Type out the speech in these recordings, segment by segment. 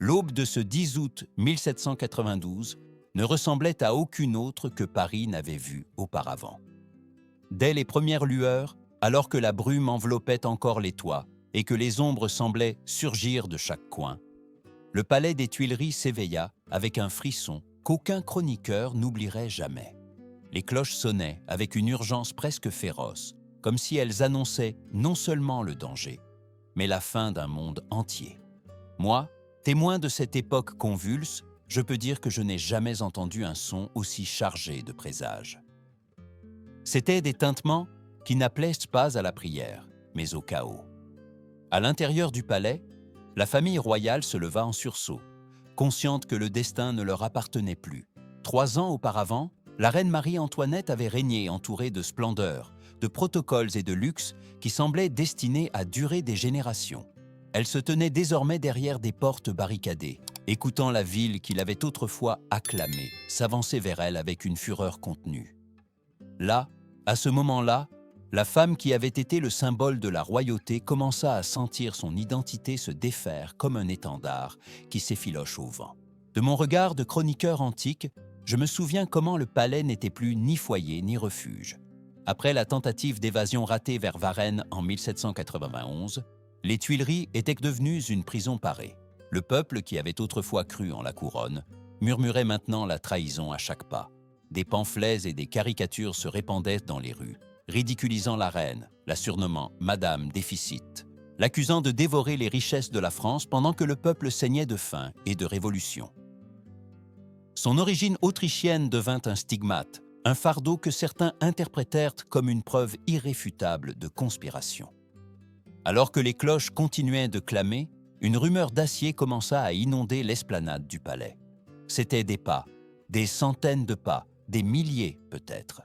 l'aube de ce 10 août 1792 ne ressemblait à aucune autre que Paris n'avait vue auparavant. Dès les premières lueurs, alors que la brume enveloppait encore les toits et que les ombres semblaient surgir de chaque coin, le palais des Tuileries s'éveilla avec un frisson qu'aucun chroniqueur n'oublierait jamais. Les cloches sonnaient avec une urgence presque féroce, comme si elles annonçaient non seulement le danger, mais la fin d'un monde entier. Moi, témoin de cette époque convulse, je peux dire que je n'ai jamais entendu un son aussi chargé de présages. C'étaient des tintements qui n'appelaient pas à la prière, mais au chaos. À l'intérieur du palais, la famille royale se leva en sursaut, consciente que le destin ne leur appartenait plus. 3 ans auparavant, la reine Marie-Antoinette avait régné entourée de splendeur, de protocoles et de luxe qui semblaient destinés à durer des générations. Elle se tenait désormais derrière des portes barricadées, écoutant la ville qu'il avait autrefois acclamée s'avancer vers elle avec une fureur contenue. Là, à ce moment-là, la femme qui avait été le symbole de la royauté commença à sentir son identité se défaire comme un étendard qui s'effiloche au vent. De mon regard de chroniqueur antique, je me souviens comment le palais n'était plus ni foyer ni refuge. Après la tentative d'évasion ratée vers Varennes en 1791, les Tuileries étaient devenues une prison parée. Le peuple, qui avait autrefois cru en la couronne, murmurait maintenant la trahison à chaque pas. Des pamphlets et des caricatures se répandaient dans les rues, ridiculisant la reine, la surnommant Madame Déficit, l'accusant de dévorer les richesses de la France pendant que le peuple saignait de faim et de révolution. Son origine autrichienne devint un stigmate, un fardeau que certains interprétèrent comme une preuve irréfutable de conspiration. Alors que les cloches continuaient de clamer, une rumeur d'acier commença à inonder l'esplanade du palais. C'étaient des pas, des centaines de pas, des milliers peut-être.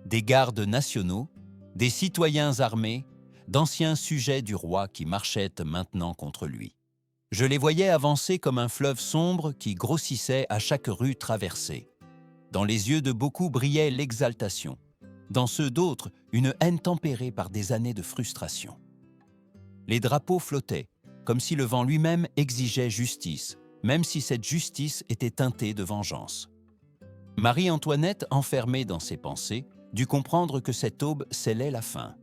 Des gardes nationaux, des citoyens armés, d'anciens sujets du roi qui marchaient maintenant contre lui. Je les voyais avancer comme un fleuve sombre qui grossissait à chaque rue traversée. Dans les yeux de beaucoup brillait l'exaltation, dans ceux d'autres, une haine tempérée par des années de frustration. Les drapeaux flottaient, comme si le vent lui-même exigeait justice, même si cette justice était teintée de vengeance. Marie-Antoinette, enfermée dans ses pensées, dut comprendre que cette aube scellait la fin.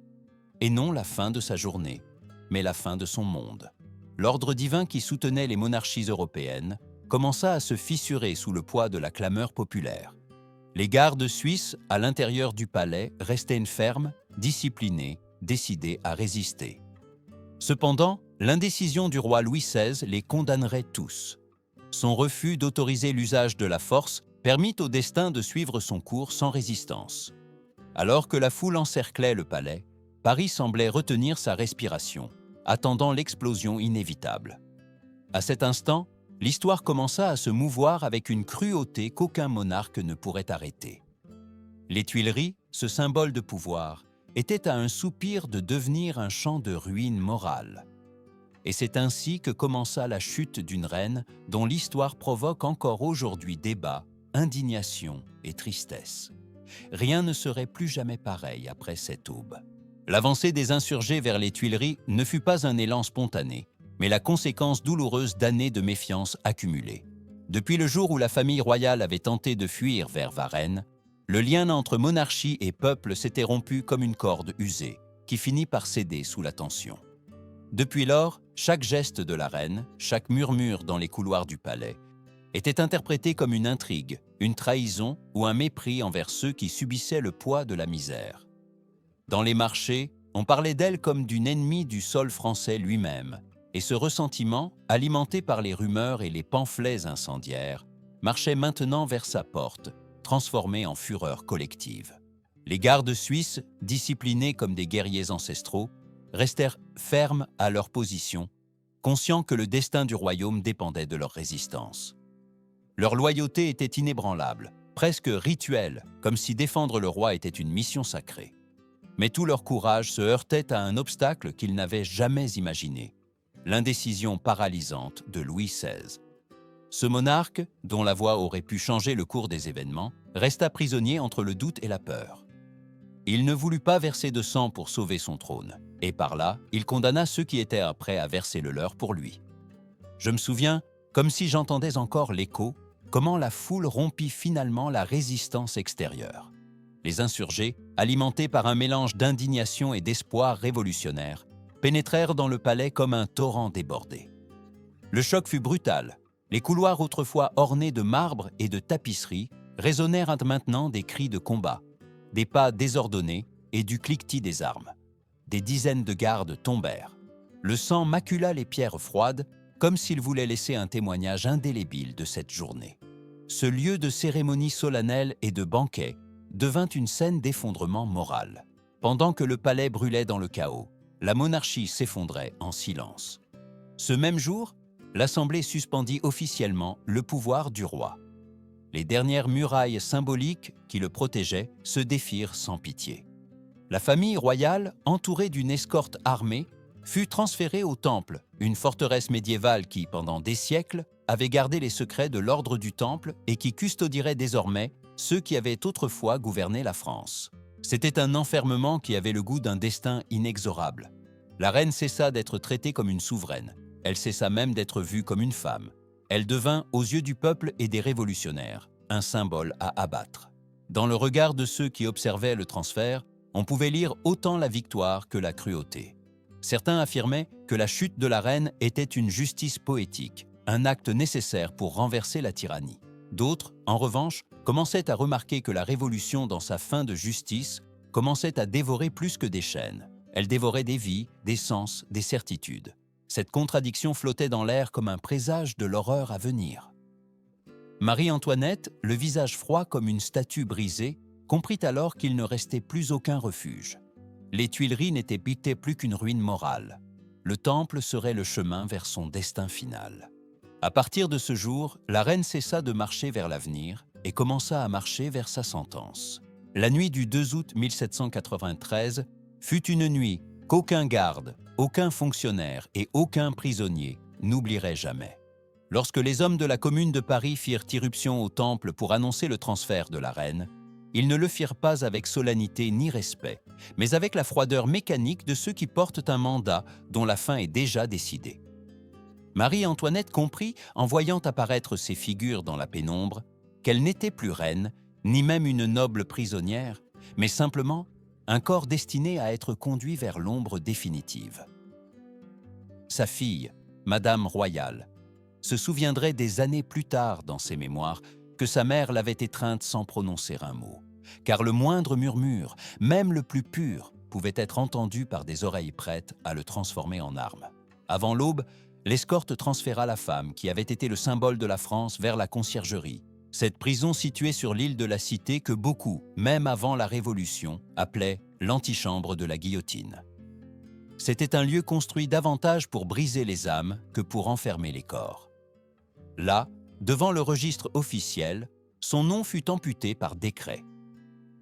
Et non la fin de sa journée, mais la fin de son monde. L'ordre divin qui soutenait les monarchies européennes commença à se fissurer sous le poids de la clameur populaire. Les gardes suisses, à l'intérieur du palais, restaient fermes, disciplinés, décidés à résister. Cependant, l'indécision du roi Louis XVI les condamnerait tous. Son refus d'autoriser l'usage de la force permit au destin de suivre son cours sans résistance. Alors que la foule encerclait le palais, Paris semblait retenir sa respiration, attendant l'explosion inévitable. À cet instant, l'histoire commença à se mouvoir avec une cruauté qu'aucun monarque ne pourrait arrêter. Les Tuileries, ce symbole de pouvoir, étaient à un soupir de devenir un champ de ruines morales. Et c'est ainsi que commença la chute d'une reine dont l'histoire provoque encore aujourd'hui débat, indignation et tristesse. Rien ne serait plus jamais pareil après cette aube. L'avancée des insurgés vers les Tuileries ne fut pas un élan spontané, mais la conséquence douloureuse d'années de méfiance accumulées. Depuis le jour où la famille royale avait tenté de fuir vers Varennes, le lien entre monarchie et peuple s'était rompu comme une corde usée, qui finit par céder sous la tension. Depuis lors, chaque geste de la reine, chaque murmure dans les couloirs du palais, était interprété comme une intrigue, une trahison ou un mépris envers ceux qui subissaient le poids de la misère. Dans les marchés, on parlait d'elle comme d'une ennemie du sol français lui-même, et ce ressentiment, alimenté par les rumeurs et les pamphlets incendiaires, marchait maintenant vers sa porte, transformé en fureur collective. Les gardes suisses, disciplinés comme des guerriers ancestraux, restèrent fermes à leur position, conscients que le destin du royaume dépendait de leur résistance. Leur loyauté était inébranlable, presque rituelle, comme si défendre le roi était une mission sacrée. Mais tout leur courage se heurtait à un obstacle qu'ils n'avaient jamais imaginé, l'indécision paralysante de Louis XVI. Ce monarque, dont la voix aurait pu changer le cours des événements, resta prisonnier entre le doute et la peur. Il ne voulut pas verser de sang pour sauver son trône, et par là, il condamna ceux qui étaient prêts à verser le leur pour lui. Je me souviens, Comme si j'entendais encore l'écho, comment la foule rompit finalement la résistance extérieure. Les insurgés, alimentés par un mélange d'indignation et d'espoir révolutionnaire, pénétrèrent dans le palais comme un torrent débordé. Le choc fut brutal. Les couloirs autrefois ornés de marbre et de tapisserie résonnèrent maintenant des cris de combat, des pas désordonnés et du cliquetis des armes. Des dizaines de gardes tombèrent. Le sang macula les pierres froides, comme s'il voulait laisser un témoignage indélébile de cette journée. Ce lieu de cérémonie solennelle et de banquet devint une scène d'effondrement moral. Pendant que le palais brûlait dans le chaos, la monarchie s'effondrait en silence. Ce même jour, l'Assemblée suspendit officiellement le pouvoir du roi. Les dernières murailles symboliques qui le protégeaient se défirent sans pitié. La famille royale, entourée d'une escorte armée, fut transférée au Temple, une forteresse médiévale qui, pendant des siècles, avait gardé les secrets de l'ordre du Temple et qui custodierait désormais ceux qui avaient autrefois gouverné la France. C'était un enfermement qui avait le goût d'un destin inexorable. La reine cessa d'être traitée comme une souveraine. Elle cessa même d'être vue comme une femme. Elle devint, aux yeux du peuple et des révolutionnaires, un symbole à abattre. Dans le regard de ceux qui observaient le transfert, on pouvait lire autant la victoire que la cruauté. Certains affirmaient que la chute de la reine était une justice poétique, un acte nécessaire pour renverser la tyrannie. D'autres, en revanche, commençaient à remarquer que la révolution, dans sa fin de justice, commençait à dévorer plus que des chaînes. Elle dévorait des vies, des sens, des certitudes. Cette contradiction flottait dans l'air comme un présage de l'horreur à venir. Marie-Antoinette, le visage froid comme une statue brisée, comprit alors qu'il ne restait plus aucun refuge. Les Tuileries n'étaient plus qu'une ruine morale. Le Temple serait le chemin vers son destin final. À partir de ce jour, la reine cessa de marcher vers l'avenir et commença à marcher vers sa sentence. La nuit du 2 août 1793 fut une nuit qu'aucun garde, aucun fonctionnaire et aucun prisonnier n'oublierait jamais. Lorsque les hommes de la Commune de Paris firent irruption au Temple pour annoncer le transfert de la reine, ils ne le firent pas avec solennité ni respect, mais avec la froideur mécanique de ceux qui portent un mandat dont la fin est déjà décidée. Marie-Antoinette comprit, en voyant apparaître ces figures dans la pénombre, qu'elle n'était plus reine, ni même une noble prisonnière, mais simplement un corps destiné à être conduit vers l'ombre définitive. Sa fille, Madame Royale, se souviendrait des années plus tard dans ses mémoires que sa mère l'avait étreinte sans prononcer un mot, car le moindre murmure, même le plus pur, pouvait être entendu par des oreilles prêtes à le transformer en arme. Avant l'aube, l'escorte transféra la femme qui avait été le symbole de la France vers la conciergerie, cette prison située sur l'île de la Cité que beaucoup, même avant la Révolution, appelaient l'antichambre de la guillotine. C'était un lieu construit davantage pour briser les âmes que pour enfermer les corps. Là, devant le registre officiel, son nom fut amputé par décret.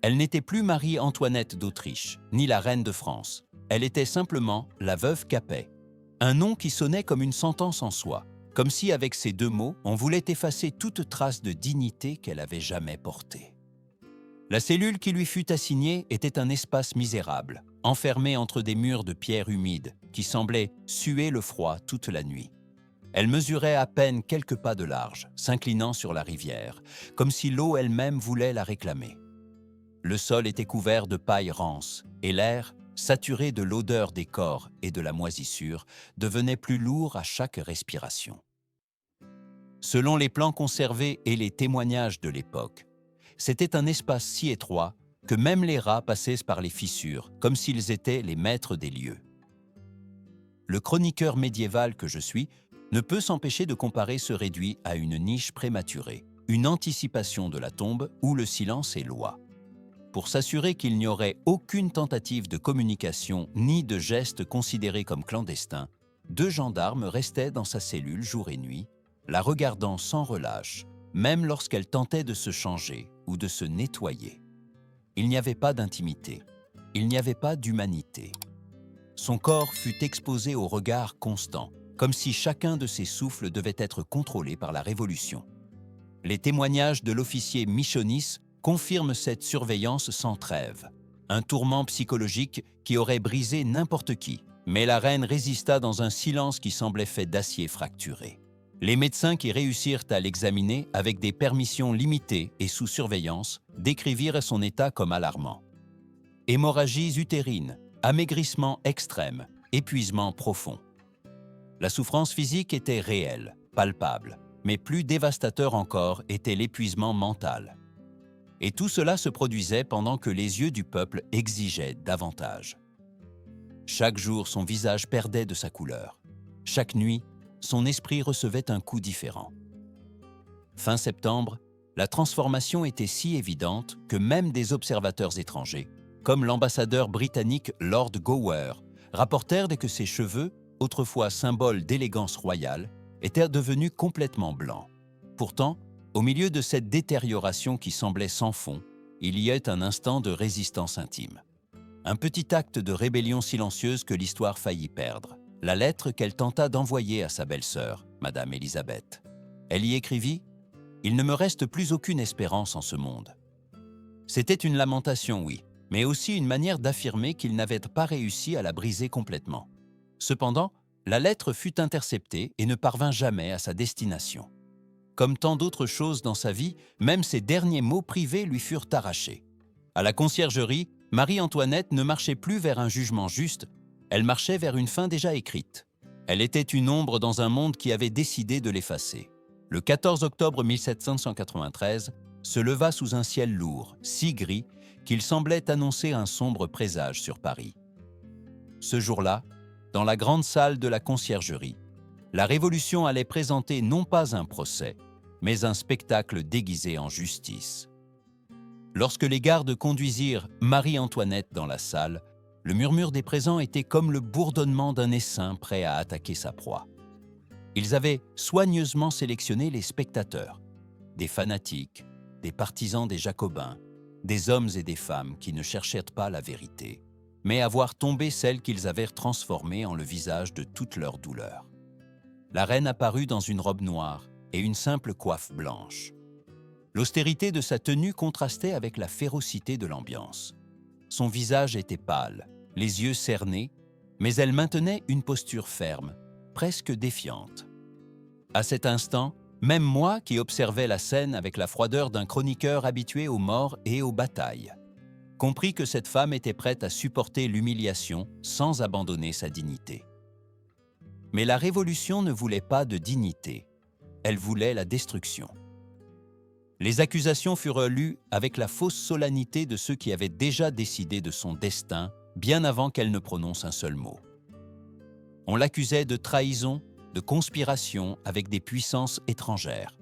Elle n'était plus Marie-Antoinette d'Autriche, ni la reine de France. Elle était simplement la veuve Capet. Un nom qui sonnait comme une sentence en soi, comme si avec ces deux mots, on voulait effacer toute trace de dignité qu'elle avait jamais portée. La cellule qui lui fut assignée était un espace misérable, enfermé entre des murs de pierre humide qui semblaient suer le froid toute la nuit. Elle mesurait à peine quelques pas de large, s'inclinant sur la rivière, comme si l'eau elle-même voulait la réclamer. Le sol était couvert de paille rance, et l'air, saturé de l'odeur des corps et de la moisissure, devenait plus lourd à chaque respiration. Selon les plans conservés et les témoignages de l'époque, c'était un espace si étroit que même les rats passaient par les fissures, comme s'ils étaient les maîtres des lieux. Le chroniqueur médiéval que je suis ne peut s'empêcher de comparer ce réduit à une niche prématurée, une anticipation de la tombe où le silence est loi. Pour s'assurer qu'il n'y aurait aucune tentative de communication ni de geste considéré comme clandestin, 2 gendarmes restaient dans sa cellule jour et nuit, la regardant sans relâche, même lorsqu'elle tentait de se changer ou de se nettoyer. Il n'y avait pas d'intimité, il n'y avait pas d'humanité. Son corps fut exposé au regard constant, comme si chacun de ses souffles devait être contrôlé par la Révolution. Les témoignages de l'officier Michonis confirment cette surveillance sans trêve, un tourment psychologique qui aurait brisé n'importe qui, mais la reine résista dans un silence qui semblait fait d'acier fracturé. Les médecins qui réussirent à l'examiner avec des permissions limitées et sous surveillance décrivirent son état comme alarmant. Hémorragies utérines, amaigrissement extrême, épuisement profond. La souffrance physique était réelle, palpable, mais plus dévastateur encore était l'épuisement mental. Et tout cela se produisait pendant que les yeux du peuple exigeaient davantage. Chaque jour, son visage perdait de sa couleur. Chaque nuit, son esprit recevait un coup différent. Fin septembre, la transformation était si évidente que même des observateurs étrangers, comme l'ambassadeur britannique Lord Gower, rapportèrent que ses cheveux, autrefois symbole d'élégance royale, étaient devenus complètement blancs. Pourtant, au milieu de cette détérioration qui semblait sans fond, il y a un instant de résistance intime. Un petit acte de rébellion silencieuse que l'histoire faillit perdre. La lettre qu'elle tenta d'envoyer à sa belle-sœur, Madame Élisabeth. Elle y écrivit « Il ne me reste plus aucune espérance en ce monde ». C'était une lamentation, oui, mais aussi une manière d'affirmer qu'il n'avait pas réussi à la briser complètement. Cependant, la lettre fut interceptée et ne parvint jamais à sa destination. Comme tant d'autres choses dans sa vie, même ses derniers mots privés lui furent arrachés. À la conciergerie, Marie-Antoinette ne marchait plus vers un jugement juste, elle marchait vers une fin déjà écrite. Elle était une ombre dans un monde qui avait décidé de l'effacer. Le 14 octobre 1793 se leva sous un ciel lourd, si gris, qu'il semblait annoncer un sombre présage sur Paris. Ce jour-là, dans la grande salle de la conciergerie, la Révolution allait présenter non pas un procès, mais un spectacle déguisé en justice. Lorsque les gardes conduisirent Marie-Antoinette dans la salle, le murmure des présents était comme le bourdonnement d'un essaim prêt à attaquer sa proie. Ils avaient soigneusement sélectionné les spectateurs, des fanatiques, des partisans des Jacobins, des hommes et des femmes qui ne cherchaient pas la vérité, mais à voir tomber celle qu'ils avaient transformée en le visage de toute leur douleur. La reine apparut dans une robe noire et une simple coiffe blanche. L'austérité de sa tenue contrastait avec la férocité de l'ambiance. Son visage était pâle, les yeux cernés, mais elle maintenait une posture ferme, presque défiante. À cet instant, même moi qui observais la scène avec la froideur d'un chroniqueur habitué aux morts et aux batailles, compris que cette femme était prête à supporter l'humiliation sans abandonner sa dignité. Mais la Révolution ne voulait pas de dignité, elle voulait la destruction. Les accusations furent lues avec la fausse solennité de ceux qui avaient déjà décidé de son destin bien avant qu'elle ne prononce un seul mot. On l'accusait de trahison, de conspiration avec des puissances étrangères,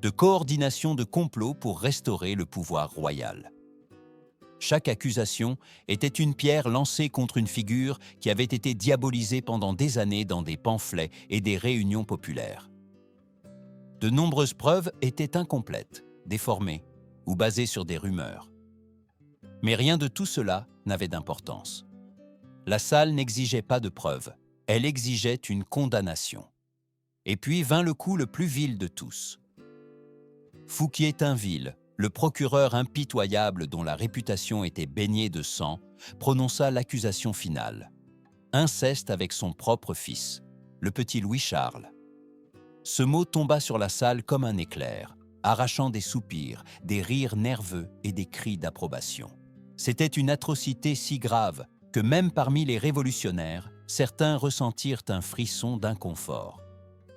de coordination de complots pour restaurer le pouvoir royal. Chaque accusation était une pierre lancée contre une figure qui avait été diabolisée pendant des années dans des pamphlets et des réunions populaires. De nombreuses preuves étaient incomplètes, déformées ou basées sur des rumeurs. Mais rien de tout cela n'avait d'importance. La salle n'exigeait pas de preuves, elle exigeait une condamnation. Et puis vint le coup le plus vil de tous. Fouquier-Tinville, le procureur impitoyable dont la réputation était baignée de sang, prononça l'accusation finale. Inceste avec son propre fils, le petit Louis-Charles. Ce mot tomba sur la salle comme un éclair, arrachant des soupirs, des rires nerveux et des cris d'approbation. C'était une atrocité si grave que même parmi les révolutionnaires, certains ressentirent un frisson d'inconfort.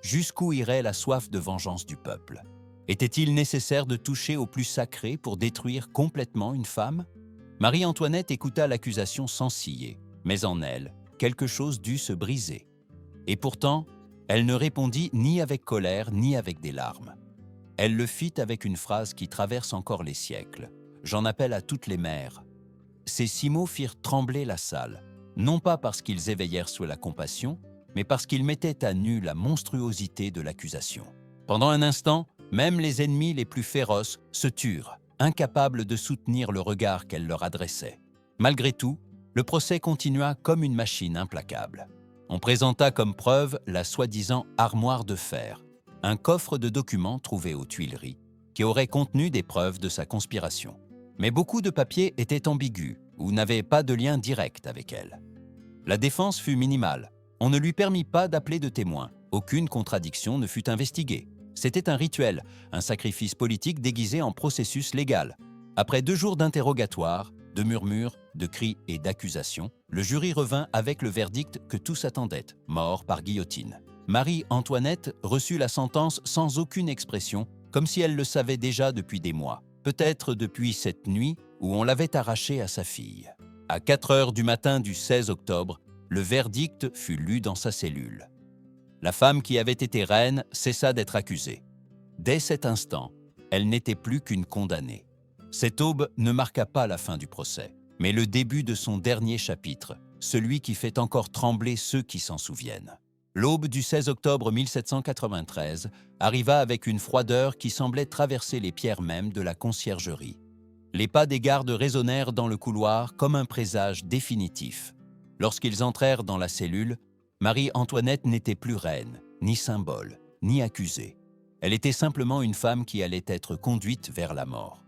Jusqu'où irait la soif de vengeance du peuple? Était-il nécessaire de toucher au plus sacré pour détruire complètement une femme? Marie-Antoinette écouta l'accusation sans ciller, mais en elle, quelque chose dut se briser. Et pourtant, elle ne répondit ni avec colère ni avec des larmes. Elle le fit avec une phrase qui traverse encore les siècles. J'en appelle à toutes les mères. Ces 6 mots firent trembler la salle, non pas parce qu'ils éveillèrent sous la compassion, mais parce qu'ils mettaient à nu la monstruosité de l'accusation. Pendant un instant, même les ennemis les plus féroces se turent, incapables de soutenir le regard qu'elle leur adressait. Malgré tout, le procès continua comme une machine implacable. On présenta comme preuve la soi-disant armoire de fer, un coffre de documents trouvé aux Tuileries, qui aurait contenu des preuves de sa conspiration. Mais beaucoup de papiers étaient ambigus ou n'avaient pas de lien direct avec elle. La défense fut minimale. On ne lui permit pas d'appeler de témoins, Aucune contradiction ne fut investiguée. C'était un rituel, un sacrifice politique déguisé en processus légal. Après 2 jours d'interrogatoire, de murmures, de cris et d'accusations, le jury revint avec le verdict que tous attendaient, mort par guillotine. Marie-Antoinette reçut la sentence sans aucune expression, comme si elle le savait déjà depuis des mois, peut-être depuis cette nuit où on l'avait arrachée à sa fille. À 4 heures du matin du 16 octobre, le verdict fut lu dans sa cellule. La femme qui avait été reine cessa d'être accusée. Dès cet instant, elle n'était plus qu'une condamnée. Cette aube ne marqua pas la fin du procès, mais le début de son dernier chapitre, celui qui fait encore trembler ceux qui s'en souviennent. L'aube du 16 octobre 1793 arriva avec une froideur qui semblait traverser les pierres mêmes de la conciergerie. Les pas des gardes résonnèrent dans le couloir comme un présage définitif. Lorsqu'ils entrèrent dans la cellule, Marie-Antoinette n'était plus reine, ni symbole, ni accusée. Elle était simplement une femme qui allait être conduite vers la mort.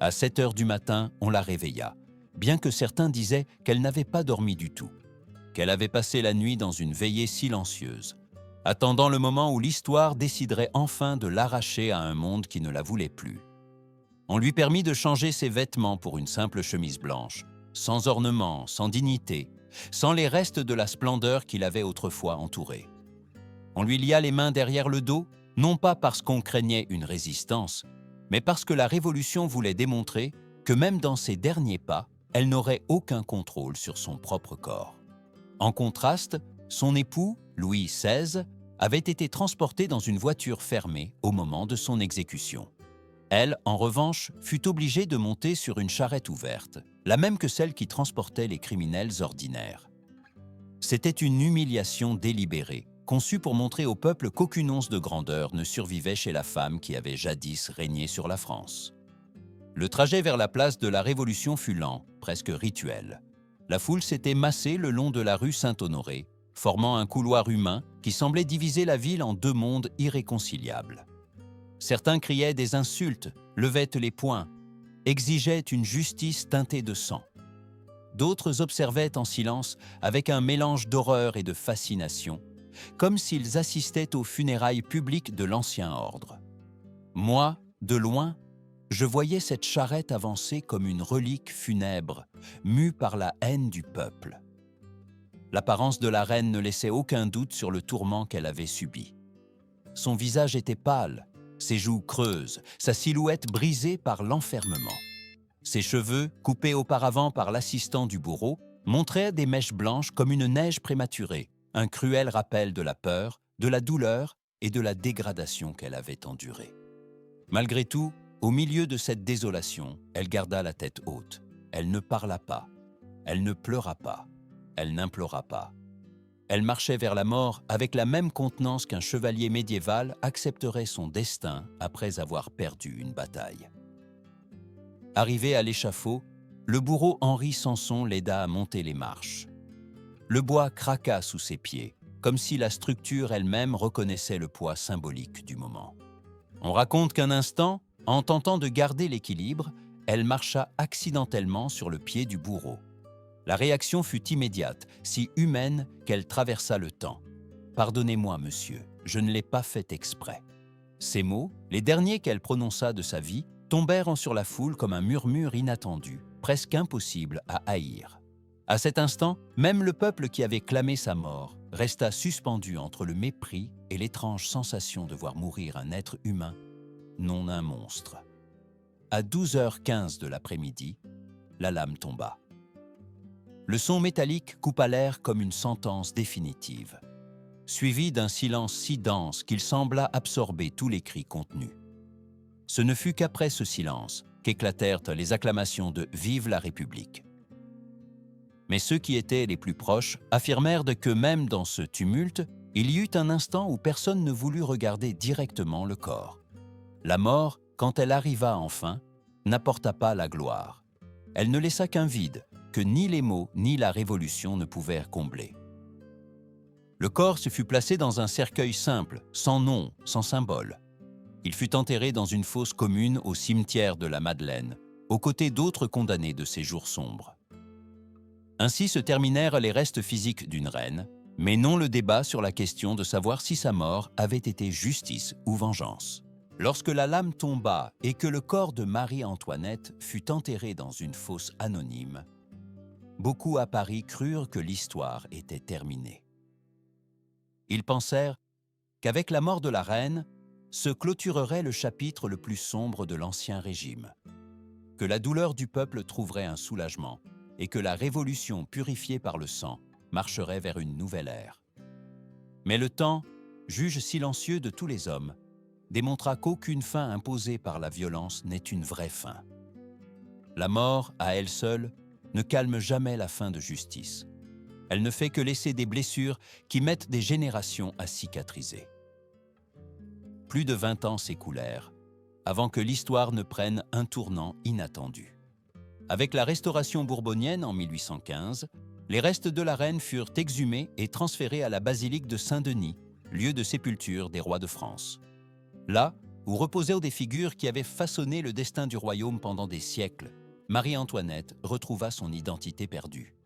À 7 heures du matin, on la réveilla, bien que certains disaient qu'elle n'avait pas dormi du tout, qu'elle avait passé la nuit dans une veillée silencieuse, attendant le moment où l'histoire déciderait enfin de l'arracher à un monde qui ne la voulait plus. On lui permit de changer ses vêtements pour une simple chemise blanche, sans ornement, sans dignité, sans les restes de la splendeur qui l'avait autrefois entourée. On lui lia les mains derrière le dos, non pas parce qu'on craignait une résistance, mais parce que la Révolution voulait démontrer que même dans ses derniers pas, elle n'aurait aucun contrôle sur son propre corps. En contraste, son époux, Louis XVI, avait été transporté dans une voiture fermée au moment de son exécution. Elle, en revanche, fut obligée de monter sur une charrette ouverte, la même que celle qui transportait les criminels ordinaires. C'était une humiliation délibérée, conçue pour montrer au peuple qu'aucune once de grandeur ne survivait chez la femme qui avait jadis régné sur la France. Le trajet vers la place de la Révolution fut lent, presque rituel. La foule s'était massée le long de la rue Saint-Honoré, formant un couloir humain qui semblait diviser la ville en 2 mondes irréconciliables. Certains criaient des insultes, levaient les poings, exigeaient une justice teintée de sang. D'autres observaient en silence avec un mélange d'horreur et de fascination, comme s'ils assistaient aux funérailles publiques de l'ancien ordre. Moi, de loin, je voyais cette charrette avancer comme une relique funèbre, mue par la haine du peuple. L'apparence de la reine ne laissait aucun doute sur le tourment qu'elle avait subi. Son visage était pâle, ses joues creuses, sa silhouette brisée par l'enfermement. Ses cheveux, coupés auparavant par l'assistant du bourreau, montraient des mèches blanches comme une neige prématurée, un cruel rappel de la peur, de la douleur et de la dégradation qu'elle avait endurée. Malgré tout, au milieu de cette désolation, elle garda la tête haute. Elle ne parla pas, elle ne pleura pas, elle n'implora pas. Elle marchait vers la mort avec la même contenance qu'un chevalier médiéval accepterait son destin après avoir perdu une bataille. Arrivé à l'échafaud, le bourreau Henri Sanson l'aida à monter les marches. Le bois craqua sous ses pieds, comme si la structure elle-même reconnaissait le poids symbolique du moment. On raconte qu'un instant, en tentant de garder l'équilibre, elle marcha accidentellement sur le pied du bourreau. La réaction fut immédiate, si humaine qu'elle traversa le temps. « Pardonnez-moi, monsieur, je ne l'ai pas fait exprès. » Ces mots, les derniers qu'elle prononça de sa vie, tombèrent sur la foule comme un murmure inattendu, presque impossible à haïr. À cet instant, même le peuple qui avait clamé sa mort resta suspendu entre le mépris et l'étrange sensation de voir mourir un être humain, non un monstre. À 12h15 de l'après-midi, la lame tomba. Le son métallique coupa l'air comme une sentence définitive, suivi d'un silence si dense qu'il sembla absorber tous les cris contenus. Ce ne fut qu'après ce silence qu'éclatèrent les acclamations de « Vive la République ». Mais ceux qui étaient les plus proches affirmèrent que même dans ce tumulte, il y eut un instant où personne ne voulut regarder directement le corps. La mort, quand elle arriva enfin, n'apporta pas la gloire. Elle ne laissa qu'un vide que ni les mots ni la Révolution ne pouvaient combler. Le corps se fut placé dans un cercueil simple, sans nom, sans symbole. Il fut enterré dans une fosse commune au cimetière de la Madeleine, aux côtés d'autres condamnés de ces jours sombres. Ainsi se terminèrent les restes physiques d'une reine, mais non le débat sur la question de savoir si sa mort avait été justice ou vengeance. Lorsque la lame tomba et que le corps de Marie-Antoinette fut enterré dans une fosse anonyme, beaucoup à Paris crurent que l'histoire était terminée. Ils pensèrent qu'avec la mort de la reine, se clôturerait le chapitre le plus sombre de l'Ancien Régime, que la douleur du peuple trouverait un soulagement et que la révolution purifiée par le sang marcherait vers une nouvelle ère. Mais le temps, juge silencieux de tous les hommes, démontra qu'aucune fin imposée par la violence n'est une vraie fin. La mort, à elle seule, ne calme jamais la faim de justice. Elle ne fait que laisser des blessures qui mettent des générations à cicatriser. Plus de 20 ans s'écoulèrent avant que l'histoire ne prenne un tournant inattendu. Avec la restauration bourbonienne en 1815, les restes de la reine furent exhumés et transférés à la basilique de Saint-Denis, lieu de sépulture des rois de France. Là où reposaient des figures qui avaient façonné le destin du royaume pendant des siècles, Marie-Antoinette retrouva son identité perdue.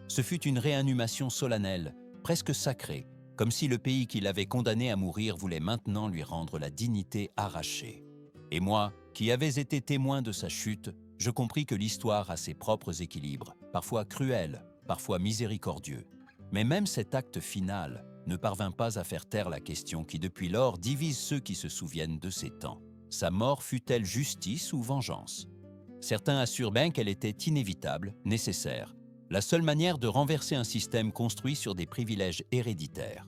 Ce fut une réinhumation solennelle, presque sacrée, comme si le pays qui l'avait condamnée à mourir voulait maintenant lui rendre la dignité arrachée. Et moi, qui avais été témoin de sa chute, je compris que l'histoire a ses propres équilibres, parfois cruels, parfois miséricordieux. Mais même cet acte final ne parvint pas à faire taire la question qui depuis lors divise ceux qui se souviennent de ces temps. Sa mort fut-elle justice ou vengeance? Certains assurent bien qu'elle était inévitable, nécessaire, la seule manière de renverser un système construit sur des privilèges héréditaires.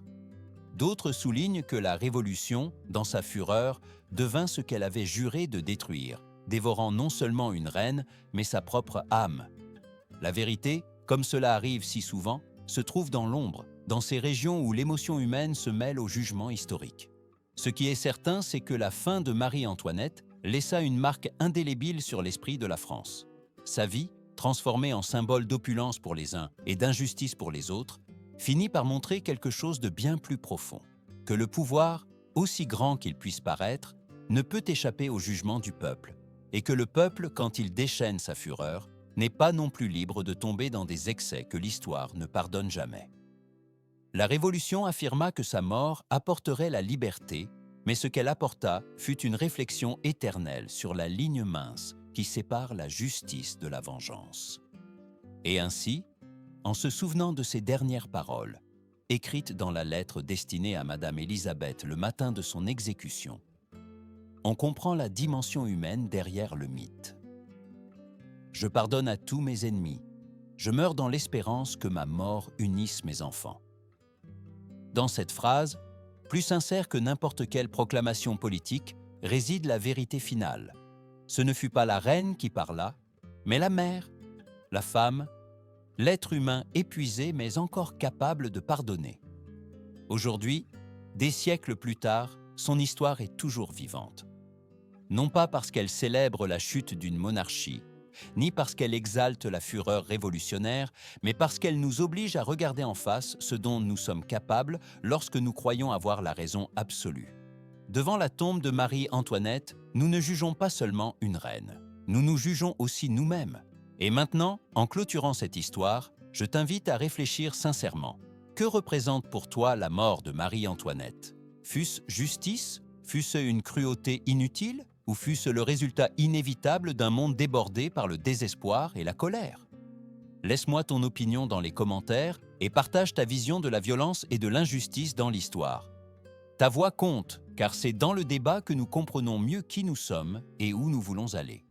D'autres soulignent que la Révolution, dans sa fureur, devint ce qu'elle avait juré de détruire, dévorant non seulement une reine, mais sa propre âme. La vérité, comme cela arrive si souvent, se trouve dans l'ombre, dans ces régions où l'émotion humaine se mêle au jugement historique. Ce qui est certain, c'est que la fin de Marie-Antoinette laissa une marque indélébile sur l'esprit de la France. Sa vie, transformée en symbole d'opulence pour les uns et d'injustice pour les autres, finit par montrer quelque chose de bien plus profond, que le pouvoir, aussi grand qu'il puisse paraître, ne peut échapper au jugement du peuple, et que le peuple, quand il déchaîne sa fureur, n'est pas non plus libre de tomber dans des excès que l'histoire ne pardonne jamais. La Révolution affirma que sa mort apporterait la liberté, mais ce qu'elle apporta fut une réflexion éternelle sur la ligne mince qui sépare la justice de la vengeance. Et ainsi, en se souvenant de ces dernières paroles, écrites dans la lettre destinée à Madame Élisabeth le matin de son exécution, on comprend la dimension humaine derrière le mythe. Je pardonne à tous mes ennemis. Je meurs dans l'espérance que ma mort unisse mes enfants. Dans cette phrase, plus sincère que n'importe quelle proclamation politique, réside la vérité finale. Ce ne fut pas la reine qui parla, mais la mère, la femme, l'être humain épuisé mais encore capable de pardonner. Aujourd'hui, des siècles plus tard, son histoire est toujours vivante. Non pas parce qu'elle célèbre la chute d'une monarchie, ni parce qu'elle exalte la fureur révolutionnaire, mais parce qu'elle nous oblige à regarder en face ce dont nous sommes capables lorsque nous croyons avoir la raison absolue. Devant la tombe de Marie-Antoinette, nous ne jugeons pas seulement une reine, nous nous jugeons aussi nous-mêmes. Et maintenant, en clôturant cette histoire, je t'invite à réfléchir sincèrement. Que représente pour toi la mort de Marie-Antoinette? Fût-ce justice? Fût-ce une cruauté inutile? Ou fût-ce le résultat inévitable d'un monde débordé par le désespoir et la colère? Laisse-moi ton opinion dans les commentaires et partage ta vision de la violence et de l'injustice dans l'histoire. Ta voix compte, car c'est dans le débat que nous comprenons mieux qui nous sommes et où nous voulons aller.